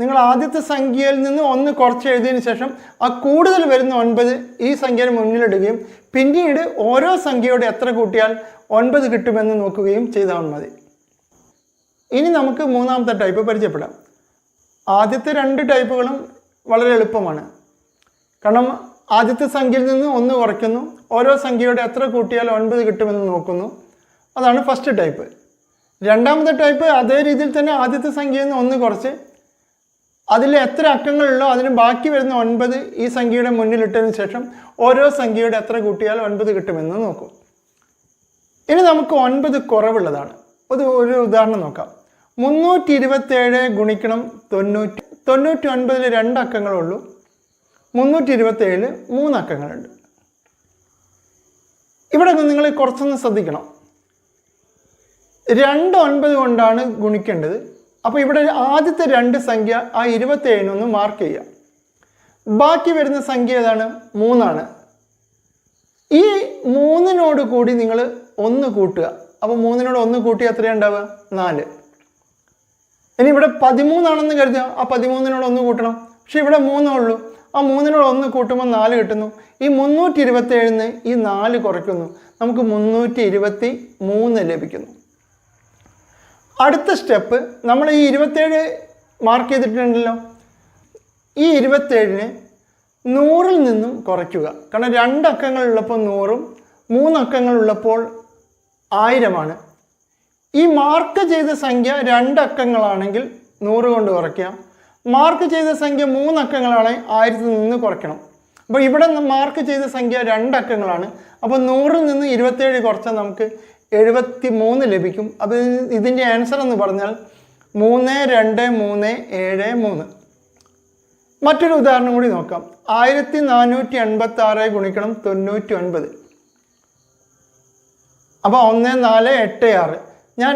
നിങ്ങൾ ആദ്യത്തെ സംഖ്യയിൽ നിന്ന് 1 കുറച്ച് എഴുതിയതിന് ശേഷം ആ കൂടുതൽ വരുന്ന 9 ഈ സംഖ്യയുടെ മുന്നിലിടുകയും പിന്നീട് ഓരോ സംഖ്യയോട് എത്ര കൂട്ടിയാൽ 9 കിട്ടുമെന്ന് നോക്കുകയും ചെയ്താൽ മതി. ഇനി നമുക്ക് മൂന്നാമത്തെ ടൈപ്പ് പരിചയപ്പെടാം. ആദ്യത്തെ 2 ടൈപ്പുകളും വളരെ എളുപ്പമാണ്. കാരണം ആദ്യത്തെ സംഖ്യയിൽ നിന്ന് 1 കുറയ്ക്കുന്നു, ഓരോ സംഖ്യയോട് എത്ര കൂട്ടിയാൽ 9 കിട്ടുമെന്ന് നോക്കുന്നു. അതാണ് ഫസ്റ്റ് ടൈപ്പ്. രണ്ടാമത്തെ ടൈപ്പ് അതേ രീതിയിൽ തന്നെ ആദ്യത്തെ സംഖ്യയിൽ നിന്ന് 1 കുറച്ച് അതിൽ എത്ര അക്കങ്ങളുള്ളോ അതിന് ബാക്കി വരുന്ന 9 ഈ സംഖ്യയുടെ മുന്നിലിട്ടതിന് ശേഷം ഓരോ സംഖ്യയോട് എത്ര കൂട്ടിയാൽ 9 കിട്ടുമെന്ന് നോക്കും. ഇനി നമുക്ക് 9 കുറവുള്ളതാണ്. ഒരു ഉദാഹരണം നോക്കാം. 327 ഗുണിക്കണം 90. 99 2 അക്കങ്ങളുള്ളൂ, 327 3 അക്കങ്ങളുണ്ട്. ഇവിടെ നിങ്ങൾ കുറച്ചൊന്ന് ശ്രദ്ധിക്കണം. 2 9 കൊണ്ടാണ് ഗുണിക്കേണ്ടത്. അപ്പോൾ ഇവിടെ ആദ്യത്തെ 2 സംഖ്യ ആ 27 മാർക്ക് ചെയ്യുക. ബാക്കി വരുന്ന സംഖ്യ ഏതാണ്? 3 ആണ്. ഈ 3നോട് കൂടി നിങ്ങൾ 1 കൂട്ടുക. അപ്പോൾ 3നോട് 1 കൂട്ടി എത്രയാണ് ഉണ്ടാവുക? 4. ഇനി ഇവിടെ 13 ആണെന്ന് കരുതുക. ആ 13നോട് 1 കൂട്ടണം. പക്ഷെ ഇവിടെ 3 ഉള്ളൂ. ആ 3നോട് 1 കൂട്ടുമ്പോൾ 4 കിട്ടുന്നു. ഈ 327 ഈ 4 കുറയ്ക്കുന്നു. നമുക്ക് 323 ലഭിക്കുന്നു. അടുത്ത സ്റ്റെപ്പ് നമ്മൾ ഈ 27 മാർക്ക് ചെയ്തിട്ടുണ്ടല്ലോ. ഈ 27നെ 100ൽ നിന്നും കുറയ്ക്കുക. കാരണം 2 അക്കങ്ങളുള്ളപ്പോൾ 100ഉം 3 അക്കങ്ങളുള്ളപ്പോൾ 1000ആണ്. ഈ മാർക്ക് ചെയ്ത സംഖ്യ 2 അക്കങ്ങളാണെങ്കിൽ 100 കൊണ്ട് കുറയ്ക്കാം. മാർക്ക് ചെയ്ത സംഖ്യ 3 അക്കങ്ങളാണെങ്കിൽ 1000ൽ നിന്ന് കുറയ്ക്കണം. അപ്പോൾ ഇവിടെ മാർക്ക് ചെയ്ത സംഖ്യ 2 അക്കങ്ങളാണ്. അപ്പോൾ 100ൽ നിന്ന് 27 കുറച്ചാൽ നമുക്ക് 73 ലഭിക്കും. അപ്പോൾ ഇതിൻ്റെ ആൻസർ എന്ന് പറഞ്ഞാൽ 3 2 3 7 3. മറ്റൊരു ഉദാഹരണം കൂടി നോക്കാം. 1486 ഗുണിക്കണം 99. അപ്പോൾ 1 4 8 6. ഞാൻ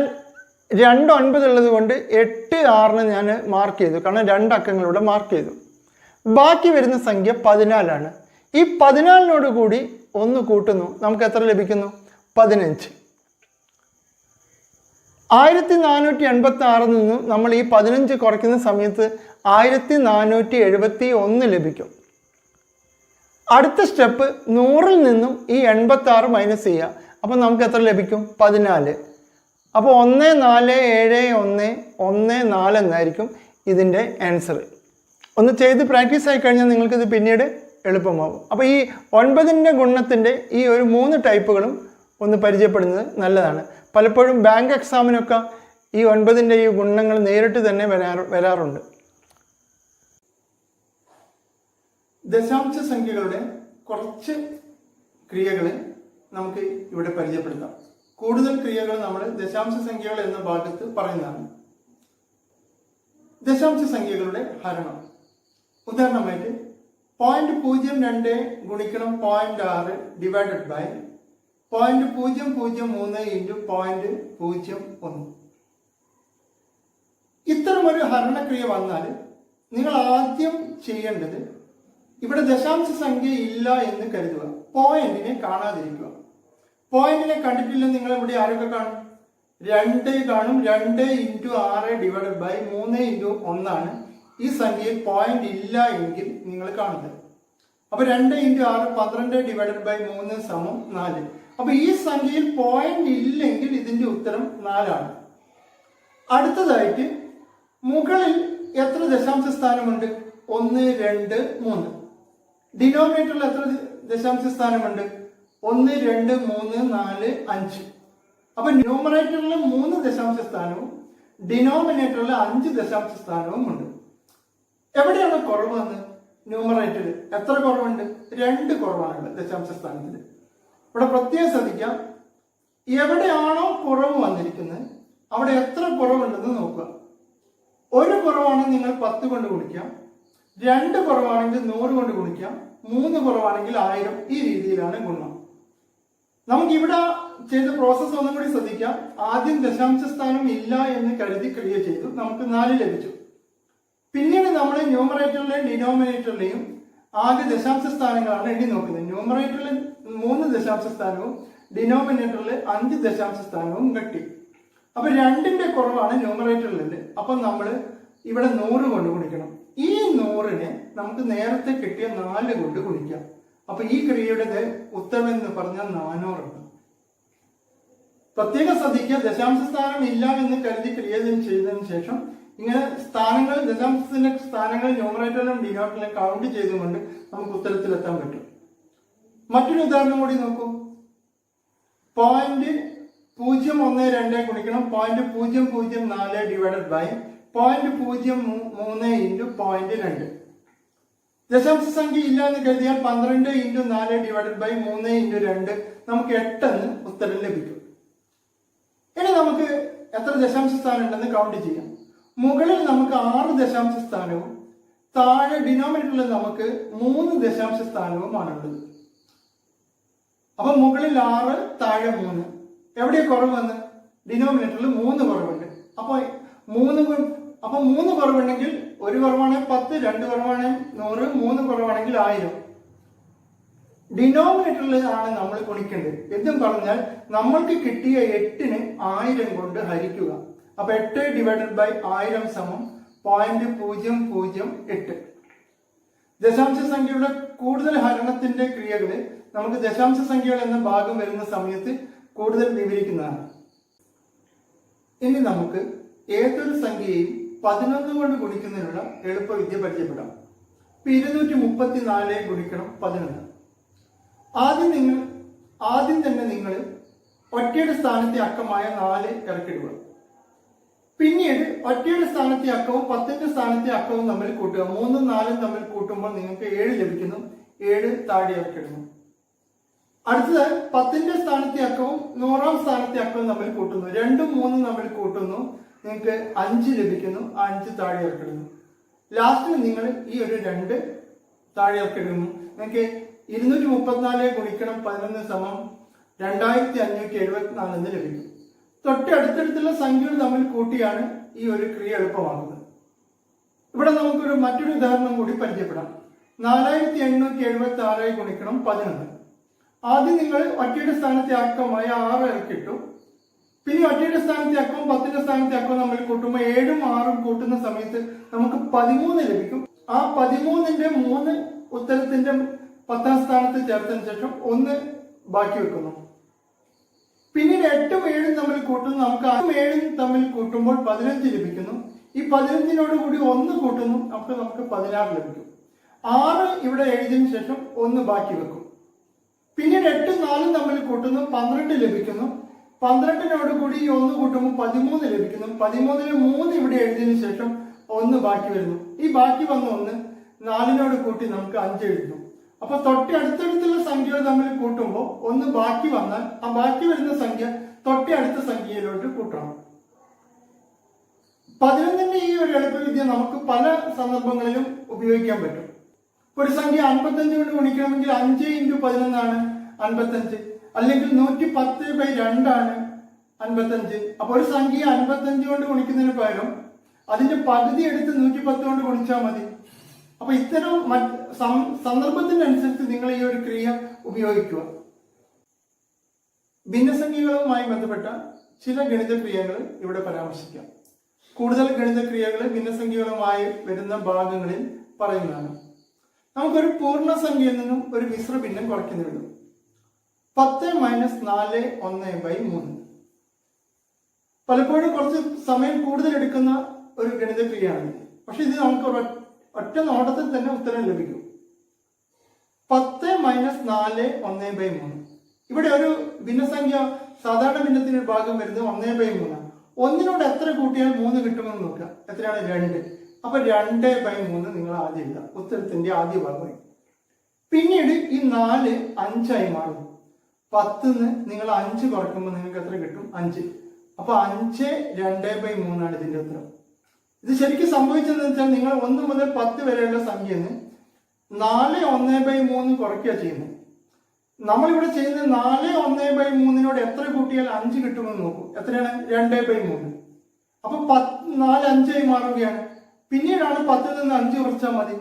2 9 ഉള്ളത് കൊണ്ട് 8 6 ഞാൻ മാർക്ക് ചെയ്തു. കാരണം 2 അക്കങ്ങളിലൂടെ മാർക്ക് ചെയ്തു. ബാക്കി വരുന്ന സംഖ്യ 14ആണ്. ഈ 14നോട് കൂടി 1 കൂട്ടുന്നു. നമുക്ക് എത്ര ലഭിക്കുന്നു? 15. 1486 നിന്നും നമ്മൾ ഈ 15 കുറയ്ക്കുന്ന സമയത്ത് 1471 ലഭിക്കും. അടുത്ത സ്റ്റെപ്പ് 100ൽ നിന്നും ഈ 86 മൈനസ് ചെയ്യുക. അപ്പോൾ നമുക്ക് എത്ര ലഭിക്കും? 14. അപ്പോൾ 1 4 7 1 1 4 എന്നായിരിക്കും ഇതിൻ്റെ ആൻസർ. ഒന്ന് ചെയ്ത് പ്രാക്ടീസ് ആയി കഴിഞ്ഞാൽ നിങ്ങൾക്കിത് പിന്നീട് എളുപ്പമാകും. അപ്പോൾ ഈ 9ൻ്റെ ഗുണത്തിൻ്റെ ഈ ഒരു 3 ടൈപ്പുകളും ഒന്ന് പരിചയപ്പെടുന്നത് നല്ലതാണ്. പലപ്പോഴും ബാങ്ക് എക്സാമിനൊക്കെ ഈ 9ൻ്റെ ഈ ഗുണങ്ങൾ നേരിട്ട് തന്നെ വരാറുണ്ട്. ദശാംശ സംഖ്യകളുടെ കുറച്ച് ക്രിയകൾ നമുക്ക് ഇവിടെ പരിചയപ്പെടുത്താം. കൂടുതൽ ക്രിയകൾ നമ്മൾ ദശാംശ സംഖ്യകൾ എന്ന ഭാഗത്ത് പറയുന്നതാണ്. ദശാംശ സംഖ്യകളുടെ ഹരണം. ഉദാഹരണമായിട്ട് 0.02 ഗുണിക്കണം 0.6 ഡിവൈഡഡ് ബൈ 0.003 ഇൻറ്റു 0.01. ഇത്തരമൊരു ഹരണക്രിയ വന്നാൽ നിങ്ങൾ ആദ്യം ചെയ്യേണ്ടത് ഇവിടെ ദശാംശ സംഖ്യ ഇല്ല എന്ന് കരുതുക. പോയിന്റിനെ കാണാതിരിക്കുക. പോയിന്റിനെ കണ്ടിട്ടില്ലെന്ന് നിങ്ങൾ ഇവിടെ ആരൊക്കെ കാണും? 2 കാണും. 2 ഇൻറ്റു 6 ഡിവൈഡഡ് ബൈ 3 ഇൻറ്റു 1 ഈ സംഖ്യയിൽ പോയിന്റ് ഇല്ല എങ്കിൽ നിങ്ങൾ കാണുന്നത്. അപ്പൊ 2 ഇൻറ്റു 6 12 ഡിവൈഡഡ് ബൈ 3 സമം 4. അപ്പൊ ഈ സംഖ്യയിൽ പോയിന്റ് ഇല്ലെങ്കിൽ ഇതിന്റെ ഉത്തരം 4 ആണ്. അടുത്തതായിട്ട് മുകളിൽ എത്ര ദശാംശ സ്ഥാനമുണ്ട്? 1, 2, 3. ഡിനോമിനേറ്ററിൽ എത്ര ദശാംശ സ്ഥാനമുണ്ട്? 1, 2, 3, 4, 5. അപ്പൊ ന്യൂമറേറ്ററിൽ 3 ദശാംശ സ്ഥാനവും ഡിനോമിനേറ്ററിൽ 5 ദശാംശ സ്ഥാനവും ഉണ്ട്. എവിടെയാണ് കുറവ് വന്നത്? ന്യൂമറേറ്ററിൽ എത്ര കുറവുണ്ട്? 2 കുറവാണ് ദശാംശ സ്ഥാനത്തിൽ. ഇവിടെ പ്രത്യേകം ശ്രദ്ധിക്കാം, എവിടെയാണോ കുറവ് വന്നിരിക്കുന്നത് അവിടെ എത്ര കുറവുണ്ടെന്ന് നോക്കുക. 1 കുറവാണെങ്കിൽ നിങ്ങൾ 10 കൊണ്ട് ഗുണിക്കാം, 2 കുറവാണെങ്കിൽ 100 കൊണ്ട് ഗുണിക്കാം, 3 കുറവാണെങ്കിൽ 1000. ഈ രീതിയിലാണ് ഗുണം. നമുക്ക് ഇവിടെ ചെയ്ത പ്രോസസ്സ് ഒന്നും കൂടി ശ്രദ്ധിക്കാം. ആദ്യം ദശാംശ സ്ഥാനം ഇല്ല എന്ന് കരുതി ക്രിയ ചെയ്തു, നമുക്ക് 4 ലഭിച്ചു. പിന്നീട് നമ്മൾ ന്യൂമറേറ്ററിലെയും ഡിനോമിനേറ്ററിലെയും ആകെ ദശാംശ സ്ഥാനങ്ങളാണ് എണ്ണി നോക്കുന്നത്. ന്യൂമറേറ്ററിൽ 3 ദശാംശ സ്ഥാനവും ഡിനോമിനേറ്ററിൽ 5 ദശാംശ സ്ഥാനവും കിട്ടി. അപ്പൊ 2ന്റെ കുറവാണ് ന്യൂമറേറ്ററിലുണ്ട്. അപ്പൊ നമ്മൾ ഇവിടെ 100 കൊണ്ട് ഗുണിക്കണം. ഈ 100നെ നമുക്ക് നേരത്തെ കിട്ടിയ 4 കൊണ്ട് ഗുണിക്കാം. അപ്പൊ ഈ ക്രിയയുടെ ഉത്തരം എന്ന് പറഞ്ഞാൽ 400 ആണ്. പ്രത്യേകം ശ്രദ്ധിക്കുക, ദശാംശ സ്ഥാനം ഇല്ല എന്ന് കരുതി ക്രിയ ചെയ്തതിനു ശേഷം ഇങ്ങനെ സ്ഥാനങ്ങൾ, ദശാംശത്തിന്റെ സ്ഥാനങ്ങൾ ന്യൂമറേറ്ററിലും ഡിനോമിനേറ്ററിലും കൗണ്ട് ചെയ്തുകൊണ്ട് നമുക്ക് ഉത്തരത്തിലെത്താൻ പറ്റും. മറ്റൊരു ഉദാഹരണം കൂടി നോക്കൂ. 0.012 ഗുണിക്കണം 0.004 ഡിവൈഡഡ് ബൈ 0.03 ഇൻറ്റു 0.2. ദശാംശ സംഖ്യ ഇല്ല എന്ന് കരുതിയാൽ 12 ഇൻറ്റു 4 ഡിവൈഡഡ് ബൈ 3 ഇൻറ്റു 2 നമുക്ക് 8 എന്ന് ഉത്തരം ലഭിക്കും. ഇനി നമുക്ക് എത്ര ദശാംശ സ്ഥാനം ഉണ്ടെന്ന് കൗണ്ട് ചെയ്യാം. മുകളിൽ നമുക്ക് 6 ദശാംശ സ്ഥാനവും താഴെ ഡിനോമിനേറ്ററിൽ നമുക്ക് 3 ദശാംശ സ്ഥാനവുമാണുള്ളത്. അപ്പൊ മുകളിൽ 6, താഴെ 3. എവിടെയാ കുറവ് വന്ന്? ഡിനോമിനേറ്ററിൽ 3 കുറവുണ്ട്. അപ്പൊ 3 കുറവുണ്ടെങ്കിൽ 1 കുറവാണെങ്കിൽ 10, 2 കുറവാണെങ്കിൽ 100, 3 കുറവാണെങ്കിൽ 1000. ഡിനോമിനേറ്ററിൽ ആണ് നമ്മൾ ഗുണിക്കേണ്ടത്. എന്നും പറഞ്ഞാൽ നമ്മൾക്ക് കിട്ടിയ 8നെ 1000 കൊണ്ട് ഹരിക്കുക. അപ്പൊ 8 ഡിവൈഡഡ് ബൈ 1000 സമം 0.008. ദശാംശ സംഖ്യയുടെ കൂടുതൽ ഹരണത്തിന്റെ ക്രിയകള് നമുക്ക് ദശാംശ സംഖ്യകൾ എന്ന ഭാഗം വരുന്ന സമയത്ത് കൂടുതൽ വിവരിക്കുന്നതാണ്. ഇനി നമുക്ക് ഏതൊരു സംഖ്യയും 11 കൊണ്ട് ഗുണിക്കുന്നതിനുള്ള എളുപ്പവിദ്യ പരിചയപ്പെടാം. 234 ഗുണിക്കണം 11. ആദ്യം തന്നെ നിങ്ങൾ ഒറ്റയുടെ സ്ഥാനത്തെ അക്കമായ 4 ഇറക്കിടുക. പിന്നീട് ഒറ്റയുടെ സ്ഥാനത്തെ അക്കവും 10ന്റെ സ്ഥാനത്തെ അക്കവും തമ്മിൽ കൂട്ടുക. 3ഉം 4ഉം തമ്മിൽ കൂട്ടുമ്പോൾ നിങ്ങൾക്ക് 7 ലഭിക്കുന്നു. 7 താഴെ ഇറക്കിടുന്നു. അടുത്തത് 10ന്റെ സ്ഥാനത്തെ അക്കവും 100ാം സ്ഥാനത്തെ അക്കവും തമ്മിൽ കൂട്ടുന്നു. 2ഉം 3ഉം തമ്മിൽ കൂട്ടുന്നു, നിങ്ങൾക്ക് 5 ലഭിക്കുന്നു. 5 താഴെ ഇറക്കിടുന്നു. ലാസ്റ്റിൽ നിങ്ങൾ ഈ ഒരു 2 താഴെ ഇറക്കിടുന്നു. നിങ്ങൾക്ക് 234 ഗുണിക്കണം 11 സമം 2574 എന്ന് ലഭിക്കും. തൊട്ടടുത്തടുത്തുള്ള സംഖ്യകൾ തമ്മിൽ കൂട്ടിയാണ് ഈ ഒരു ക്രിയ എളുപ്പമാക്കുന്നത്. ഇവിടെ നമുക്കൊരു മറ്റൊരു ഉദാഹരണം കൂടി പരിചയപ്പെടാം. 4876 ഗുണിക്കണം 11. ആദ്യം നിങ്ങൾ ഒറ്റയുടെ സ്ഥാനത്തെ അക്കമായ 6 ഇറക്കിട്ടു. പിന്നെ ഒറ്റയുടെ സ്ഥാനത്തെ അക്കവും 10ന്റെ സ്ഥാനത്തെ അക്കവും തമ്മിൽ കൂട്ടുമ്പോൾ 7ഉം 6ഉം കൂട്ടുന്ന സമയത്ത് നമുക്ക് 13 ലഭിക്കും. ആ 13ന്റെ 3 ഉത്തരത്തിന്റെ 10ാം സ്ഥാനത്ത് ചേർത്തതിന് ശേഷം 1 ബാക്കി വെക്കുന്നു. പിന്നീട് 8ഉം 7ഉം തമ്മിൽ കൂട്ടുന്നു. നമുക്ക് 6ഉം 7ഉം തമ്മിൽ കൂട്ടുമ്പോൾ 15 ലഭിക്കുന്നു. ഈ 15നോട് കൂടി 1 കൂട്ടുന്നു, നമുക്ക് 16 ലഭിക്കും. 6 ഇവിടെ എഴുതിയതിനു ശേഷം 1 ബാക്കി വെക്കും. പിന്നീട് 8ഉം 4ഉം തമ്മിൽ കൂട്ടുന്നു, 12 ലഭിക്കുന്നു. 12നോട് കൂടി 1 കൂട്ടുമ്പോൾ 13 ലഭിക്കുന്നു. 13ന് 3 ഇവിടെ എഴുതിയതിനു ശേഷം 1 ബാക്കി വരുന്നു. ഈ ബാക്കി വന്ന 1 4നോട് കൂട്ടി നമുക്ക് 5 എഴുതുന്നു. അപ്പൊ തൊട്ടടുത്തടുത്തുള്ള സംഖ്യകൾ തമ്മിൽ കൂട്ടുമ്പോൾ 1 ബാക്കി വന്നാൽ ആ ബാക്കി വരുന്ന സംഖ്യ തൊട്ടടുത്ത സംഖ്യയിലോട്ട് കൂട്ടണം. 11ന്റെ ഈ ഒരു എളുപ്പവിദ്യ നമുക്ക് പല സന്ദർഭങ്ങളിലും ഉപയോഗിക്കാൻ പറ്റും. ഒരു സംഖ്യ 55 കൊണ്ട് ഗുണിക്കണമെങ്കിൽ 5 × 11 ആണ് 55, അല്ലെങ്കിൽ 110/2 ആണ് 55. അപ്പൊ ഒരു സംഖ്യ 55 കൊണ്ട് ഗുണിക്കുന്നതിന് പകരം അതിന്റെ പകുതി എടുത്ത് 110 കൊണ്ട് ഗുണിച്ചാൽ മതി. അപ്പൊ ഇത്തരം സന്ദർഭത്തിനനുസരിച്ച് നിങ്ങൾ ഈ ഒരു ക്രിയ ഉപയോഗിക്കുക. ഭിന്നസംഖ്യകളുമായി ബന്ധപ്പെട്ട ചില ഗണിത ക്രിയകൾ ഇവിടെ പരാമർശിക്കാം. കൂടുതൽ ഗണിത ക്രിയകൾ ഭിന്നസംഖ്യകളുമായി വരുന്ന ഭാഗങ്ങളിൽ പറയുന്നതാണ്. നമുക്കൊരു പൂർണ്ണസംഖ്യയിൽ നിന്നും ഒരു മിശ്ര ഭിന്നം കുറയ്ക്കുന്നതിന് 10 - 4 1/3. പലപ്പോഴും കുറച്ച് സമയം കൂടുതൽ എടുക്കുന്ന ഒരു ഗണിത ക്രിയയാണ്. പക്ഷെ ഇത് നമുക്ക് ഒറ്റ നോട്ടത്തിൽ തന്നെ ഉത്തരം ലഭിക്കും. 10 - 4 1/3. ഇവിടെ ഒരു ഭിന്നസംഖ്യ, സാധാരണ ഭിന്നത്തിന് ഒരു ഭാഗം വരുന്നത് 1/3. ഒന്നിനോട് എത്ര കൂട്ടിയാൽ 3 കിട്ടുമെന്ന് നോക്കുക. എത്രയാണ്? 2. അപ്പൊ 2/3 നിങ്ങൾ ആദ്യം എഴുതാം, ഉത്തരത്തിന്റെ ആദ്യ ഭാഗമായി. പിന്നീട് ഈ 4 5ആയി മാറും. 10ന്ന് നിങ്ങൾ 5 കുറയ്ക്കുമ്പോൾ നിങ്ങൾക്ക് എത്ര കിട്ടും? 5. അപ്പൊ 5 2/3 ആണ് ഇതിന്റെ ഉത്തരം. ഇത് ശരിക്കും സംഭവിച്ചതെന്ന് വെച്ചാൽ നിങ്ങൾ 1 മുതൽ 10 വരെയുള്ള സംഖ്യന്ന് 4 1/3 കുറയ്ക്കുക ചെയ്യുന്നത്. നമ്മളിവിടെ ചെയ്യുന്ന 4 1/3 എത്ര കൂട്ടിയാൽ 5 കിട്ടുമെന്ന് നോക്കൂ. എത്രയാണ്? 2/3. അപ്പൊ 4 5ആയി മാറുകയാണ്. പിന്നീടാണ് 10ൽ നിന്ന് 5 കുറച്ചാൽ മതി.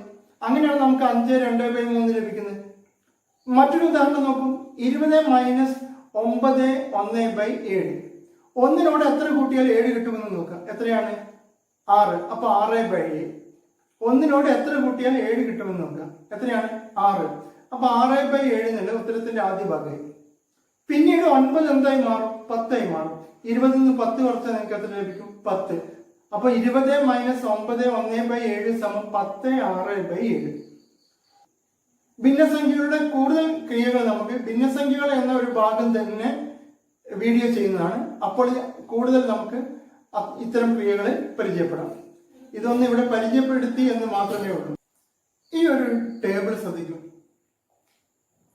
അങ്ങനെയാണ് നമുക്ക് 5 2/3 ലഭിക്കുന്നത്. മറ്റൊരു ഉദാഹരണം നോക്കൂ. 20 - 9 1/7. ഒന്നിനോട് എത്ര കൂട്ടിയാൽ 7 കിട്ടുമെന്ന് നോക്കാം. എത്രയാണ്? 6. അപ്പൊ 6/7. ഒന്നിനോട് എത്ര കൂട്ടിയാൽ 7 കിട്ടുമെന്ന് നോക്കാം. എത്രയാണ്? 6. അപ്പൊ 6/7 എന്നുള്ള ഉത്തരത്തിന്റെ ആദ്യ ഭാഗമായി. പിന്നീട് 9 എന്തായി മാറും? 10ആയി മാറും. 20ൽ നിന്ന് 10 കുറച്ചാൽ നിങ്ങൾക്ക് എത്ര ലഭിക്കും? 10. അപ്പൊ 20 - 9 1/7 = 10 6/7. ഭിന്നസംഖ്യകളുടെ കൂടുതൽ ക്രിയകൾ നമുക്ക് ഭിന്നസംഖ്യകൾ എന്ന ഒരു ഭാഗം തന്നെ വീഡിയോ ചെയ്യുന്നതാണ്. അപ്പോൾ കൂടുതൽ നമുക്ക് ഇത്തരം ക്രിയകളെ പരിചയപ്പെടാം. ഇതൊന്ന് ഇവിടെ പരിചയപ്പെടുത്തി എന്ന് മാത്രമേ ഉള്ളൂ. ഈ ഒരു ടേബിൾ ശ്രദ്ധിക്കൂ.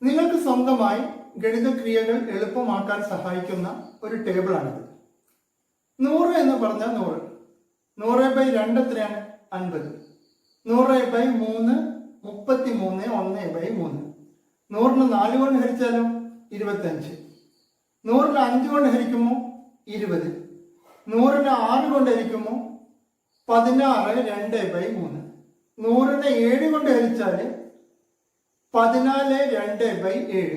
നിങ്ങൾക്ക് സ്വന്തമായി ഗണിത ക്രിയകൾ എളുപ്പമാക്കാൻ സഹായിക്കുന്ന ഒരു ടേബിളാണിത്. 100 എന്ന് പറഞ്ഞാൽ 100. 100/2 എത്രയാണ്? 50. 100/3 33 1/3. 100ന് 4 കൊണ്ട് ഹരിച്ചാലോ? 25. 100ന് 5 കൊണ്ട് ഹരിക്കുമോ? 20. 100ന് 6 കൊണ്ട് ഹരിക്കുമോ? 16 2/3. 100നെ 7 കൊണ്ട് ഹരിച്ചാല് 14 2/7.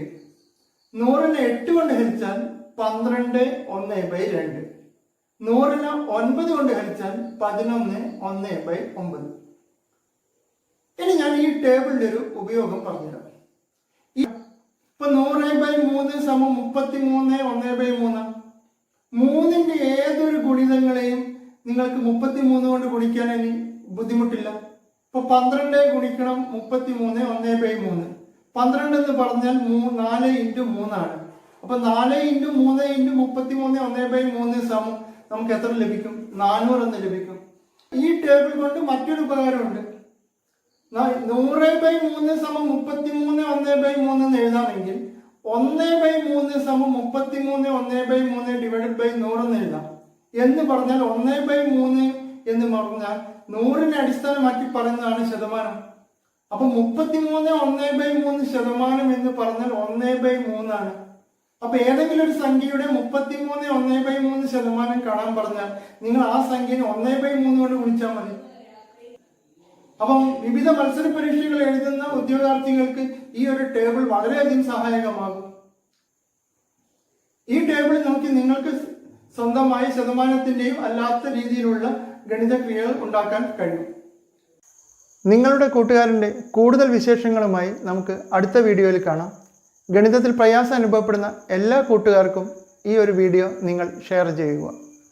100നെ 8 കൊണ്ട് ഹരിച്ചാൽ 12 1/2. 100നെ 9 കൊണ്ട് ഹരിച്ചാൽ 11 1/9. ഇനി ഞാൻ ഈ ടേബിളിന്റെ ഒരു ഉപയോഗം പറഞ്ഞുതരാം. ഇപ്പൊ 100/3 = 33 1/3. 3ന്റെ ഏതൊരു ഗുണിതങ്ങളെയും നിങ്ങൾക്ക് 33 കൊണ്ട് ഗുണിക്കാൻ ഇനി ബുദ്ധിമുട്ടില്ല. ഇപ്പൊ 12 ഗുണിക്കണം 33 1/3. 12 എന്ന് പറഞ്ഞാൽ 4 × 3 ആണ്. അപ്പൊ 4 × 3 × 33 1/3 നമുക്ക് എത്ര ലഭിക്കും? 400 എന്ന് ലഭിക്കും. ഈ ടേബിൾ കൊണ്ട് മറ്റൊരു ഉപകാരമുണ്ട്. 100/3 = 33 1/3 എന്ന് എഴുതാമെങ്കിൽ 1/3 = 33 1/3 ÷ 100 എന്ന് എഴുതാം. എന്ന് പറഞ്ഞാൽ 1/3 എന്ന് പറഞ്ഞാൽ 100നെ അടിസ്ഥാനമാക്കി പറയുന്നതാണ് ശതമാനം. അപ്പൊ 33 1/3 എന്ന് പറഞ്ഞാൽ 1/3 ആണ്. അപ്പൊ ഏതെങ്കിലും ഒരു സംഖ്യയുടെ 33 1/3 കാണാൻ പറഞ്ഞാൽ നിങ്ങൾ ആ സംഖ്യനെ 1/3 കൊണ്ട് ഗുണിച്ചാൽ മതി. അപ്പം വിവിധ മത്സര പരീക്ഷകൾ എഴുതുന്ന ഉദ്യോഗാർത്ഥികൾക്ക് ഈ ഒരു ടേബിൾ വളരെയധികം സഹായകമാകും. ഈ ടേബിൾ നോക്കി നിങ്ങൾക്ക് സ്വന്തമായി ശതമാനത്തിന്റെയും അല്ലാത്ത രീതിയിലുള്ള ഗണിത ക്രിയകൾ ഉണ്ടാക്കാൻ കഴിയും. നിങ്ങളുടെ കൂട്ടുകാരൻ്റെ കൂടുതൽ വിശേഷങ്ങളുമായി നമുക്ക് അടുത്ത വീഡിയോയിൽ കാണാം. ഗണിതത്തിൽ പ്രയാസം അനുഭവപ്പെടുന്ന എല്ലാ കൂട്ടുകാർക്കും ഈ ഒരു വീഡിയോ നിങ്ങൾ ഷെയർ ചെയ്യുക.